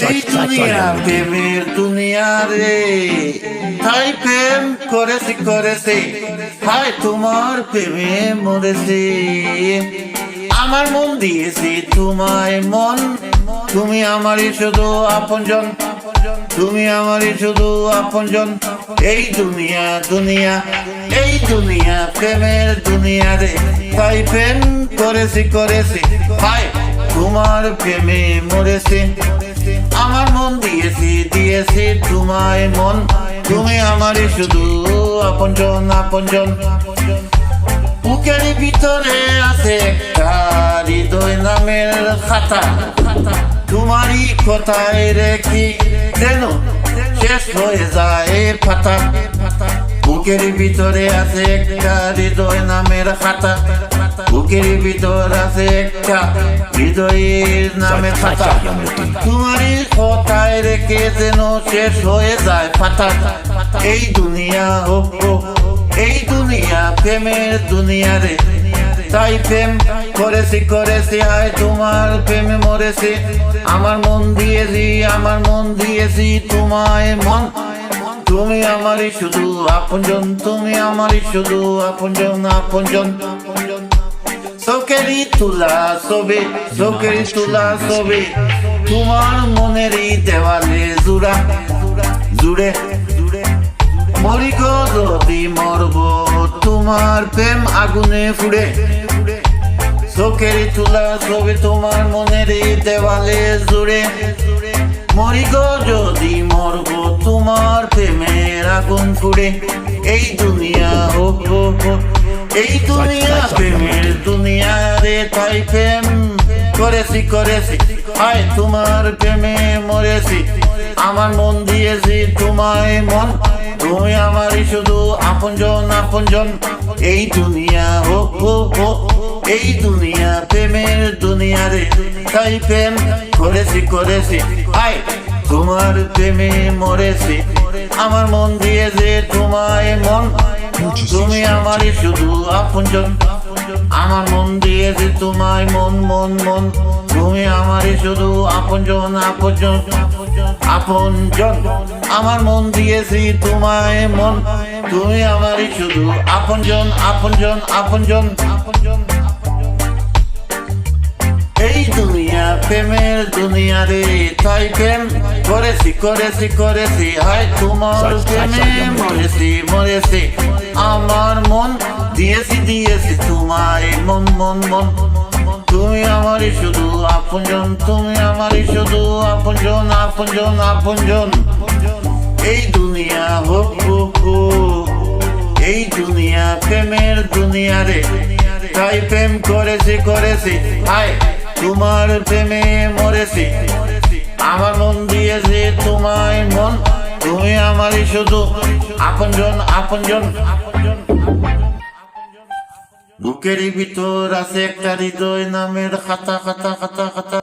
এই দুনিয়া প্রেমের দুনিয়া রে, তাই প্রেম করেছি হায় তোমার প্রেমে মরেছি। আমার মন দিয়েছি তোমায় মন, তুমি আমারই শুধু আপনজন, তুমি আমারই শুধু আপনজন। এই দুনিয়া এই দুনিয়া প্রেমের দুনিয়া রে, তাই প্রেম করেছি হায় তোমার প্রেমে মরেছি। আমার মন দিয়েছি তোমায় মন, তুমি আমারই শুধু আপনজন। বুকের ভিতরে আছে একটা হৃদয় নামের খাতা, তোমারই কথায় রেখি যেন শেষ হয়ে যায় পাতা। বুকের ভিতরে আছে একটা হৃদয় নামের খাতা, বুকের ভিতর আছে একটা হৃদয়ের নামের খাতা, তোমারই কথায় রেখে যেন শেষ হয়ে যায় পাতা। এই দুনিয়া এই দুনিয়া প্রেমের দুনিয়া রে, তাই প্রেম করেছি আয় তোমার প্রেমে মরেছি। আমার মন দিয়েছি তোমায় মন, তুমি আমারই শুধু আপনজন, তুমি আমারই শুধু আপনজন। চোখেরই তোলা ছবি তোমার মনেরই দেওয়ালে জুড়ে মরি গো যদি মরব তোমার প্রেম আগুনে ফুড়ে। চোখেরই তোলা ছবি তোমার মনেরই দেওয়ালে জুড়ে, মরি গো যদি মরব তোমার প্রেমের আগুন ফুড়ে। এই দুনিয়া এই দুনিয়া প্রেমের দুনিয়া রে, তাই প্রেম করেছি হায় তোমার প্রেমে মরেছি। আমার মন দিয়েছি তোমায় মন, তুমি আমারই শুধু আপনজন। এই দুনিয়া এই দুনিয়া প্রেমের দুনিয়া রে, তাই প্রেম করেছি হায় তোমার প্রেমে মরেছি। আমার মন দিয়েছে তোমায় মন, তুমি আমারই শুধু আপনজন। আমার মন দিয়েছে তোমায় মন, তুমি আমারই শুধু আপনজন। আমার মন দিয়েছি তোমায় মন, তুমি আমারই শুধু আপনজন। এই দুনিয়া প্রেমের দুনিয়া রে, তাই প্রেম করেছি হায় তোমার প্রেমে মরেছি। আমার মন দিয়েছি তোমায় মন, তুমি আমারই শুধু আপনজন, তুমি আমারই শুধু আপনজন। এই দুনিয়া এই দুনিয়া প্রেমের দুনিয়া রে, তাই প্রেম করেছি হায় তোমার প্রেমে মরেছি। আমার মন দিয়েছে তোমায় মন, তুমি আমারই শুধু আপনজন। বুকের ভিতর আছে একটা হৃদয় নামের খাতা।